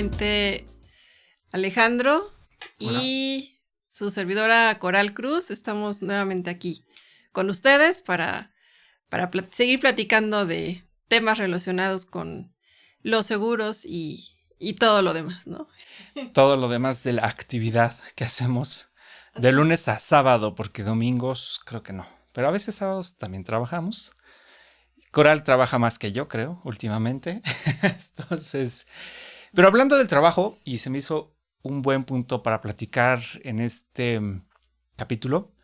nuevamente Alejandro. Hola. Y su servidora Coral Cruz. Estamos nuevamente aquí con ustedes para seguir platicando de temas relacionados con los seguros y todo lo demás, ¿no? Todo lo demás de la actividad que hacemos de lunes a sábado, porque domingos creo que no. Pero a veces sábados también trabajamos. Coral trabaja más que yo, creo, últimamente. Entonces, pero hablando del trabajo, y se me hizo un buen punto para platicar en este capítulo.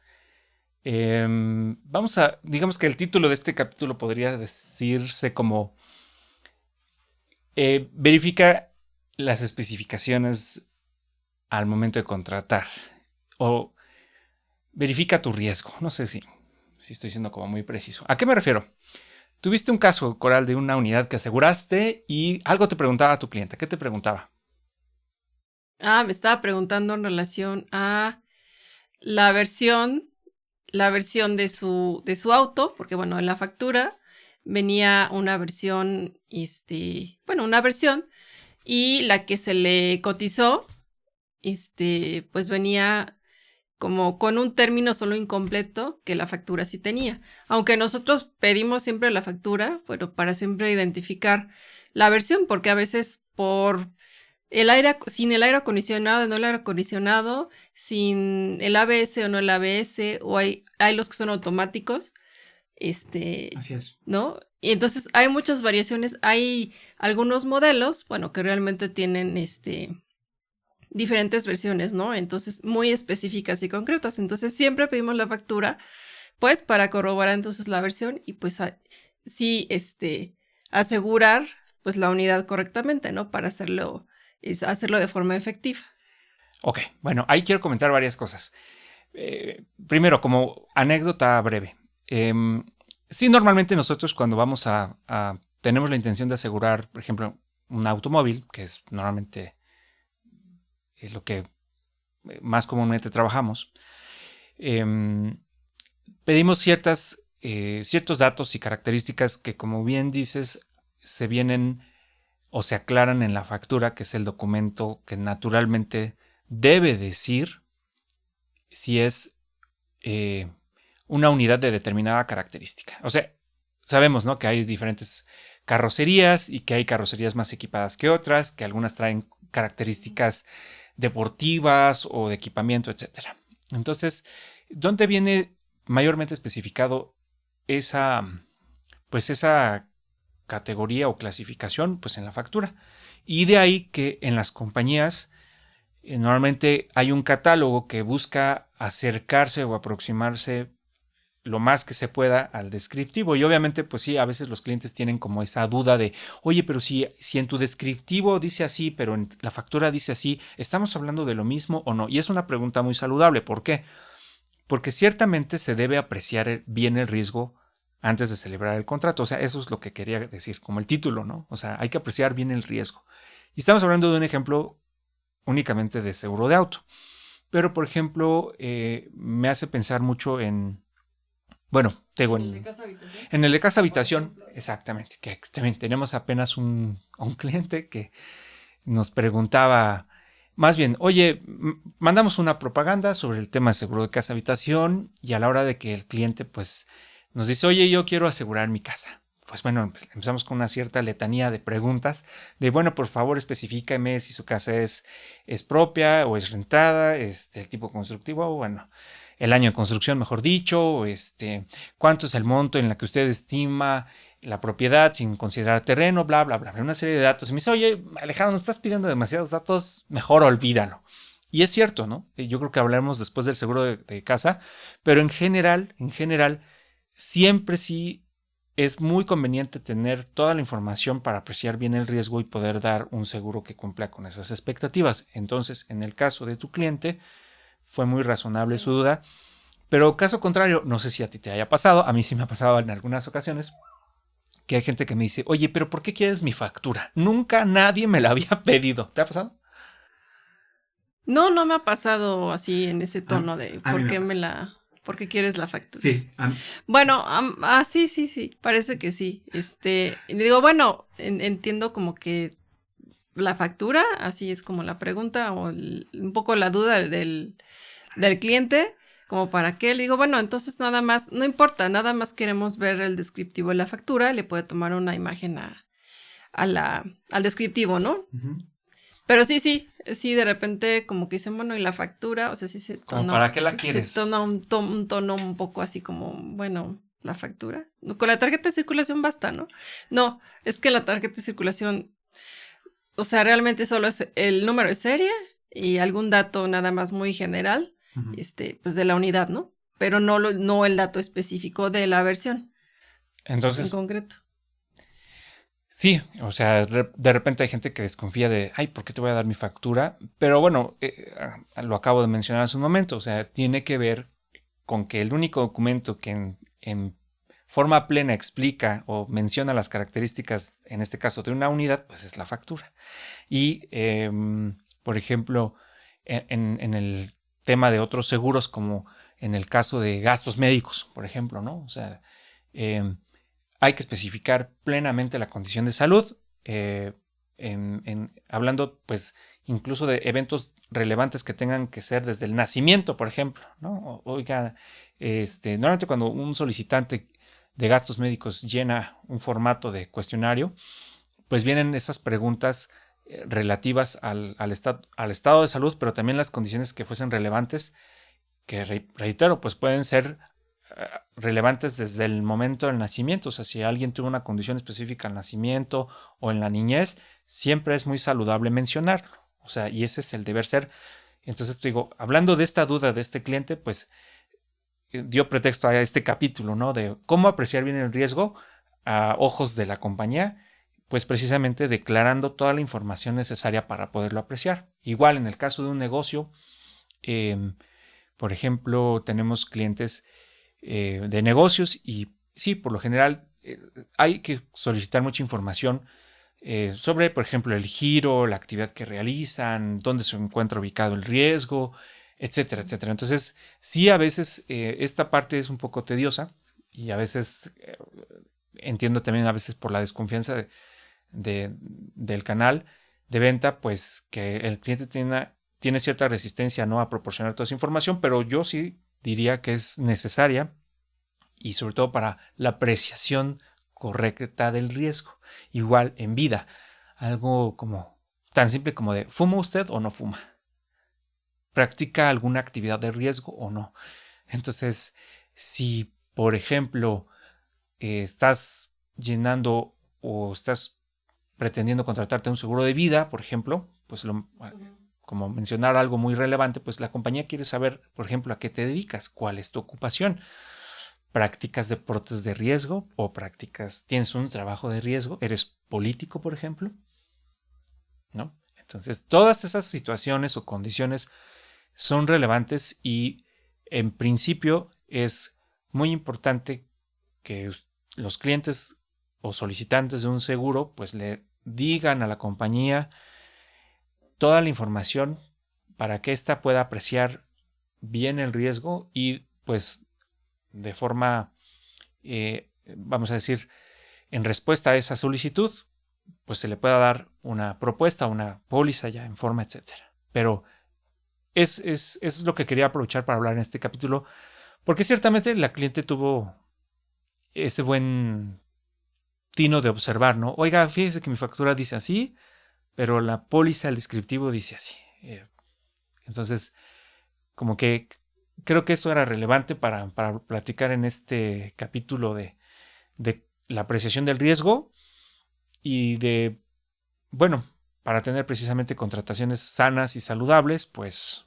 Digamos que el título de este capítulo podría decirse como verifica las especificaciones al momento de contratar o verifica tu riesgo. No sé si estoy siendo como muy preciso. ¿A qué me refiero? Tuviste un caso, Coral, de una unidad que aseguraste y algo te preguntaba a tu cliente. ¿Qué te preguntaba? Me estaba preguntando en relación a la versión de su auto, porque bueno, en la factura venía una versión, una versión, y la que se le cotizó, pues venía como con un término solo incompleto que la factura sí tenía. Aunque nosotros pedimos siempre la factura, pero para siempre identificar la versión, porque a veces por sin el aire acondicionado, no el aire acondicionado, sin el ABS o no el ABS, o hay los que son automáticos, Así es. ¿no? Y entonces hay muchas variaciones, hay algunos modelos, bueno, que realmente tienen, diferentes versiones, ¿no? Entonces, muy específicas y concretas. Entonces, siempre pedimos la factura, pues, para corroborar entonces la versión y, pues, sí, asegurar, pues, la unidad correctamente, ¿no? Para hacerlo de forma efectiva. Ok, bueno, ahí quiero comentar varias cosas. Primero, como anécdota breve. Sí, normalmente nosotros cuando vamos tenemos la intención de asegurar, por ejemplo, un automóvil, que es normalmente lo que más comúnmente trabajamos, pedimos ciertos datos y características que, como bien dices, se vienen o se aclaran en la factura, que es el documento que naturalmente debe decir si es una unidad de determinada característica. O sea, sabemos, ¿no?, que hay diferentes carrocerías y que hay carrocerías más equipadas que otras, que algunas traen características deportivas o de equipamiento, etc. Entonces, ¿dónde viene mayormente especificado esa categoría o clasificación? Pues en la factura. Y de ahí que en las compañías normalmente hay un catálogo que busca acercarse o aproximarse lo más que se pueda al descriptivo. Y obviamente, pues sí, a veces los clientes tienen como esa duda de, oye, pero si en tu descriptivo dice así, pero en la factura dice así, ¿estamos hablando de lo mismo o no? Y es una pregunta muy saludable. ¿Por qué? Porque ciertamente se debe apreciar bien el riesgo antes de celebrar el contrato. O sea, eso es lo que quería decir, como el título, ¿no? O sea, hay que apreciar bien el riesgo. Y estamos hablando de un ejemplo únicamente de seguro de auto. Pero, por ejemplo, me hace pensar mucho en, bueno, tengo en el de casa habitación, exactamente, que también tenemos apenas un cliente que nos preguntaba, más bien, oye, mandamos una propaganda sobre el tema de seguro de casa habitación y a la hora de que el cliente pues nos dice, oye, yo quiero asegurar mi casa. Pues bueno, empezamos con una cierta letanía de preguntas de, bueno, por favor, especifícame si su casa es propia o es rentada, el tipo constructivo, bueno, el año de construcción, mejor dicho, cuánto es el monto en la que usted estima la propiedad sin considerar terreno, bla, bla, bla, una serie de datos. Y me dice, oye, Alejandro, nos estás pidiendo demasiados datos, mejor olvídalo. Y es cierto, ¿no? Yo creo que hablaremos después del seguro de casa, pero en general, siempre sí es muy conveniente tener toda la información para apreciar bien el riesgo y poder dar un seguro que cumpla con esas expectativas. Entonces, en el caso de tu cliente, fue muy razonable su duda, pero caso contrario, no sé si a ti te haya pasado, a mí sí me ha pasado en algunas ocasiones, que hay gente que me dice, oye, pero ¿por qué quieres mi factura? Nunca nadie me la había pedido. ¿Te ha pasado? No, no me ha pasado así en ese tono de ¿por qué quieres la factura? Sí. Bueno, sí, parece que sí. Digo, bueno, entiendo como que la factura, así es como la pregunta o un poco la duda del cliente, como para qué. Le digo, bueno, entonces nada más, no importa, nada más queremos ver el descriptivo de la factura, le puede tomar una imagen al descriptivo, ¿no? Ujú. Pero sí, de repente como que dicen, bueno, y la factura, o sea, sí se ¿Como tona, para qué la se quieres? tona un tono un poco así como, bueno, la factura. Con la tarjeta de circulación basta, ¿no? No, es que la tarjeta de circulación, o sea, realmente solo es el número de serie y algún dato nada más muy general, Ujú. pues de la unidad, ¿no? Pero no el dato específico de la versión en Entonces, concreto. sí, o sea, de repente hay gente que desconfía de, ay, ¿por qué te voy a dar mi factura? Pero bueno, lo acabo de mencionar hace un momento, o sea, tiene que ver con que el único documento que en forma plena explica o menciona las características, en este caso de una unidad, pues es la factura. Y, por ejemplo, en el tema de otros seguros, como en el caso de gastos médicos, por ejemplo, ¿no? O sea, em, hay que especificar plenamente la condición de salud, hablando pues incluso de eventos relevantes que tengan que ser desde el nacimiento, por ejemplo, ¿no? Oiga, normalmente cuando un solicitante de gastos médicos llena un formato de cuestionario, pues vienen esas preguntas relativas al estado de salud, pero también las condiciones que fuesen relevantes, que reitero, pues pueden ser relevantes desde el momento del nacimiento. O sea, si alguien tuvo una condición específica al nacimiento o en la niñez, siempre es muy saludable mencionarlo. O sea, y ese es el deber ser. Entonces, te digo, hablando de esta duda de este cliente, pues dio pretexto a este capítulo, ¿no? De cómo apreciar bien el riesgo a ojos de la compañía, pues precisamente declarando toda la información necesaria para poderlo apreciar. Igual en el caso de un negocio, por ejemplo, tenemos clientes de negocios y sí, por lo general hay que solicitar mucha información sobre, por ejemplo, el giro, la actividad que realizan, dónde se encuentra ubicado el riesgo, etcétera, etcétera. Entonces, sí, a veces esta parte es un poco tediosa y a veces entiendo también a veces por la desconfianza del canal de venta, pues que el cliente tiene cierta resistencia, ¿no?, a proporcionar toda esa información, pero yo sí diría que es necesaria y sobre todo para la apreciación correcta del riesgo. Igual en vida, algo como tan simple como de ¿fuma usted o no fuma? ¿Practica alguna actividad de riesgo o no? Entonces, si por ejemplo estás llenando o estás pretendiendo contratarte un seguro de vida, por ejemplo, pues como mencionar algo muy relevante, pues la compañía quiere saber, por ejemplo, a qué te dedicas, cuál es tu ocupación. ¿Practicas deportes de riesgo o tienes un trabajo de riesgo? ¿Eres político, por ejemplo? ¿No? Entonces, todas esas situaciones o condiciones son relevantes y en principio es muy importante que los clientes o solicitantes de un seguro pues le digan a la compañía toda la información para que ésta pueda apreciar bien el riesgo y pues de forma, vamos a decir, en respuesta a esa solicitud, pues se le pueda dar una propuesta, una póliza ya en forma, etcétera. Pero es lo que quería aprovechar para hablar en este capítulo, porque ciertamente la cliente tuvo ese buen tino de observar, ¿no? Oiga, fíjese que mi factura dice así, pero la póliza, el descriptivo dice así. Entonces, como que creo que eso era relevante para platicar en este capítulo de la apreciación del riesgo y de, bueno, para tener precisamente contrataciones sanas y saludables, pues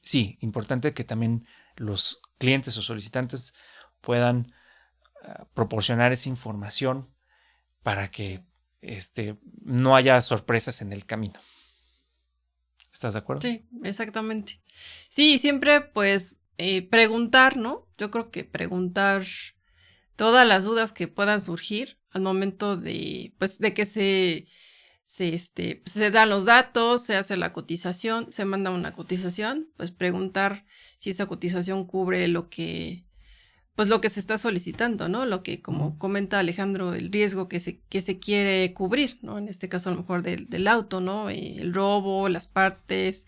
sí, importante que también los clientes o solicitantes puedan proporcionar esa información para que no haya sorpresas en el camino. ¿Estás de acuerdo? Sí, exactamente. Sí, siempre pues preguntar, ¿no? Yo creo que preguntar todas las dudas que puedan surgir al momento pues, de que pues, se dan los datos, se hace la cotización, se manda una cotización, pues preguntar si esa cotización cubre pues lo que se está solicitando, ¿no? Lo que, como comenta Alejandro, el riesgo que se quiere cubrir, ¿no? En este caso, a lo mejor del auto, ¿no? El robo, las partes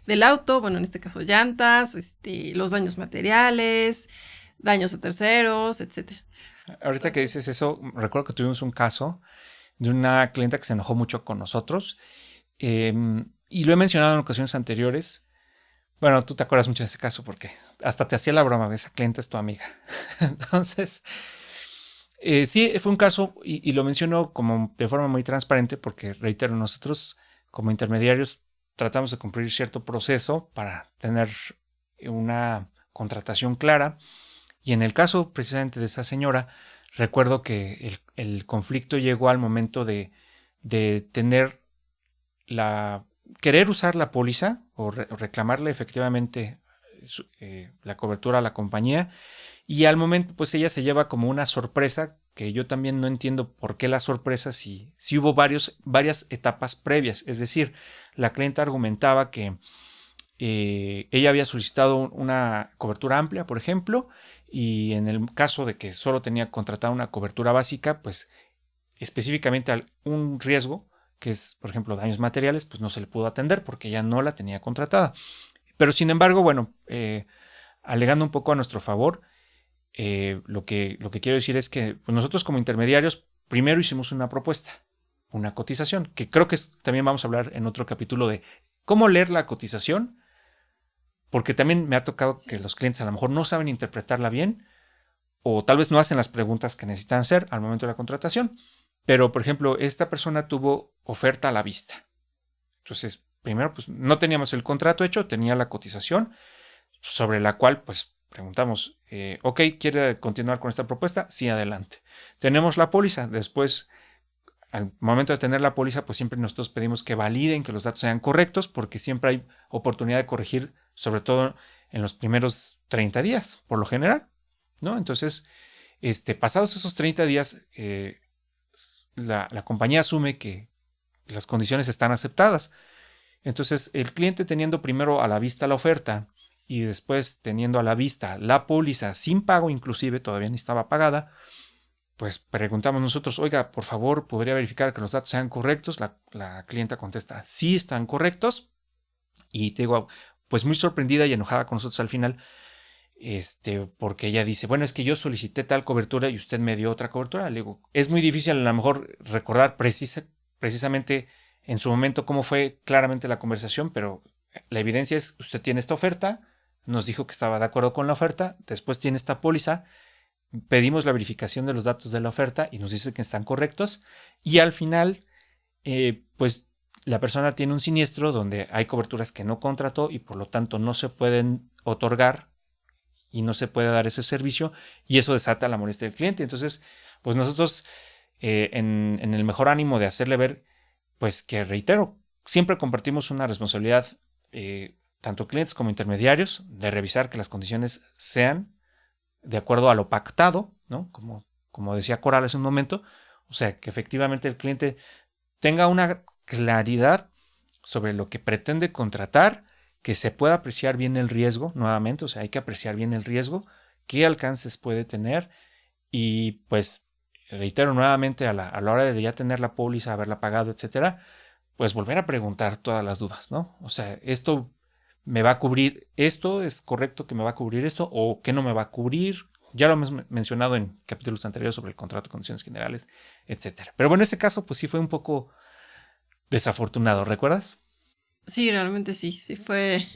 del auto, bueno, en este caso llantas, los daños materiales, daños a terceros, etcétera. Ahorita que dices eso, recuerdo que tuvimos un caso de una clienta que se enojó mucho con nosotros, y lo he mencionado en ocasiones anteriores. Bueno, tú te acuerdas mucho de ese caso porque hasta te hacía la broma, esa clienta es tu amiga. Entonces, sí, fue un caso y lo menciono como de forma muy transparente porque, reitero, nosotros como intermediarios tratamos de cumplir cierto proceso para tener una contratación clara. Y en el caso precisamente de esa señora, recuerdo que el conflicto llegó al momento de tener querer usar la póliza o reclamarle efectivamente la cobertura a la compañía, y al momento pues ella se lleva como una sorpresa que yo también no entiendo por qué la sorpresa si hubo varias etapas previas. Es decir, la clienta argumentaba que ella había solicitado una cobertura amplia, por ejemplo, y en el caso de que solo tenía contratada una cobertura básica, pues específicamente un riesgo que es, por ejemplo, daños materiales, pues no se le pudo atender porque ya no la tenía contratada. Pero sin embargo, bueno, alegando un poco a nuestro favor, lo que quiero decir es que pues nosotros como intermediarios primero hicimos una propuesta, una cotización, que creo que también vamos a hablar en otro capítulo de cómo leer la cotización, porque también me ha tocado que los clientes a lo mejor no saben interpretarla bien o tal vez no hacen las preguntas que necesitan hacer al momento de la contratación. Pero, por ejemplo, esta persona tuvo oferta a la vista. Entonces, primero, pues no teníamos el contrato hecho, tenía la cotización, sobre la cual, pues, preguntamos, ok, ¿quiere continuar con esta propuesta? Sí, adelante. Tenemos la póliza. Después, al momento de tener la póliza, pues siempre nosotros pedimos que validen que los datos sean correctos, porque siempre hay oportunidad de corregir, sobre todo en los primeros 30 días, por lo general, ¿no? Entonces, pasados esos 30 días, la compañía asume que las condiciones están aceptadas. Entonces, el cliente teniendo primero a la vista la oferta y después teniendo a la vista la póliza sin pago, inclusive todavía ni estaba pagada, pues preguntamos nosotros, oiga, por favor, ¿podría verificar que los datos sean correctos? La clienta contesta, sí están correctos. Y te digo, pues muy sorprendida y enojada con nosotros al final, porque ella dice, bueno, es que yo solicité tal cobertura y usted me dio otra cobertura. Le digo, es muy difícil a lo mejor recordar precisamente en su momento cómo fue claramente la conversación, pero la evidencia es, usted tiene esta oferta, nos dijo que estaba de acuerdo con la oferta, después tiene esta póliza, pedimos la verificación de los datos de la oferta y nos dice que están correctos, y al final, pues la persona tiene un siniestro donde hay coberturas que no contrató y por lo tanto no se pueden otorgar y no se puede dar ese servicio, y eso desata la molestia del cliente. Entonces, pues nosotros, en el mejor ánimo de hacerle ver, pues que, reitero, siempre compartimos una responsabilidad, tanto clientes como intermediarios, de revisar que las condiciones sean de acuerdo a lo pactado, ¿no? Como decía Coral hace un momento, o sea, que efectivamente el cliente tenga una claridad sobre lo que pretende contratar, que se pueda apreciar bien el riesgo, nuevamente, o sea, hay que apreciar bien el riesgo, qué alcances puede tener, y pues, reitero nuevamente, a la hora de ya tener la póliza, haberla pagado, etcétera, pues volver a preguntar todas las dudas, ¿no? O sea, ¿esto me va a cubrir esto? ¿Es correcto que me va a cubrir esto? ¿O qué no me va a cubrir? Ya lo hemos mencionado en capítulos anteriores sobre el contrato de condiciones generales, etcétera. Pero bueno, ese caso, pues sí fue un poco desafortunado, ¿recuerdas? Sí, realmente sí, fue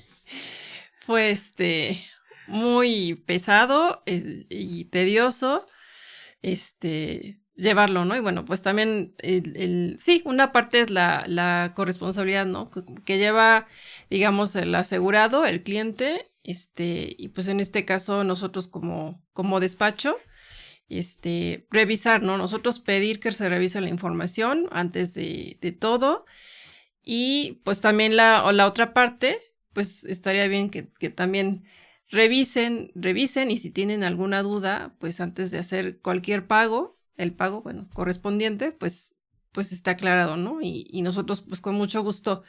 muy pesado y tedioso, llevarlo, ¿no? Y bueno, pues también sí, una parte es la corresponsabilidad, ¿no? Que lleva, digamos, el asegurado, el cliente, y pues en este caso nosotros como despacho, revisar, ¿no? Nosotros pedir que se revise la información antes de todo. Y pues también la otra parte, pues estaría bien que también revisen y si tienen alguna duda, pues antes de hacer cualquier pago, el pago, bueno, correspondiente, pues pues está aclarado, ¿no? Y nosotros pues con mucho gusto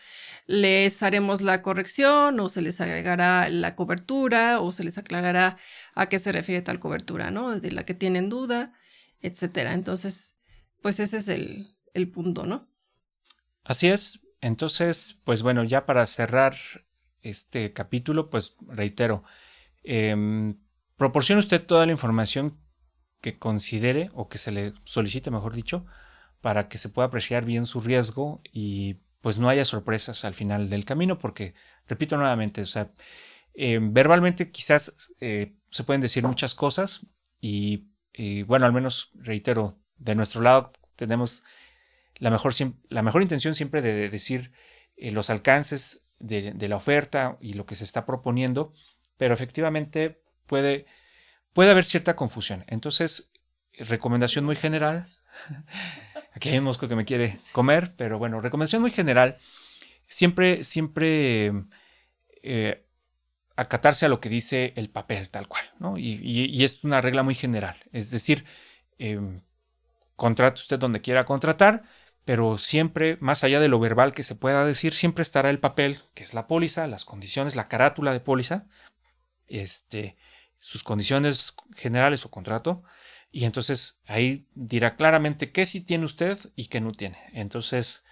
les haremos la corrección o se les agregará la cobertura o se les aclarará a qué se refiere tal cobertura, ¿no? Desde la que tienen duda, etcétera. Entonces, pues ese es el punto, ¿no? Así es. Entonces, pues bueno, ya para cerrar este capítulo, pues reitero, proporcione usted toda la información que considere o que se le solicite, mejor dicho, para que se pueda apreciar bien su riesgo y pues no haya sorpresas al final del camino, porque, repito nuevamente, o sea, verbalmente quizás se pueden decir muchas cosas y bueno, al menos reitero, de nuestro lado tenemos la mejor intención siempre de decir los alcances de la oferta y lo que se está proponiendo, pero efectivamente puede haber cierta confusión. Entonces, recomendación muy general. Aquí hay un mosco que me quiere comer, pero bueno, recomendación muy general. Siempre acatarse a lo que dice el papel, tal cual, ¿no? Y es una regla muy general. Es decir, contrate usted donde quiera contratar, pero siempre, más allá de lo verbal que se pueda decir, siempre estará el papel, que es la póliza, las condiciones, la carátula de póliza, sus condiciones generales o contrato, y entonces ahí dirá claramente qué sí tiene usted y qué no tiene. Entonces,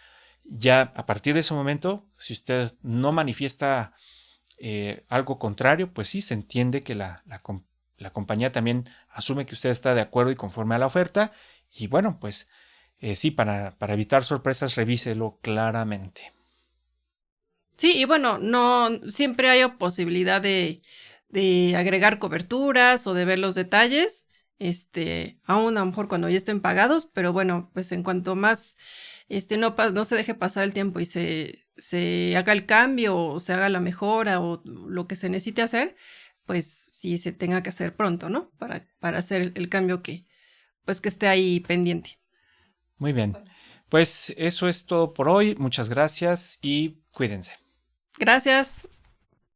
ya a partir de ese momento, si usted no manifiesta algo contrario, pues sí, se entiende que la compañía también asume que usted está de acuerdo y conforme a la oferta, y bueno, pues sí, para evitar sorpresas, revíselo claramente. Sí, y bueno, no siempre hay posibilidad de agregar coberturas o de ver los detalles, aún a lo mejor cuando ya estén pagados, pero bueno, pues en cuanto más no se deje pasar el tiempo y se haga el cambio o se haga la mejora o lo que se necesite hacer, pues sí se tenga que hacer pronto, ¿no? Para hacer el cambio pues que esté ahí pendiente. Muy bien, pues eso es todo por hoy. Muchas gracias y cuídense. Gracias.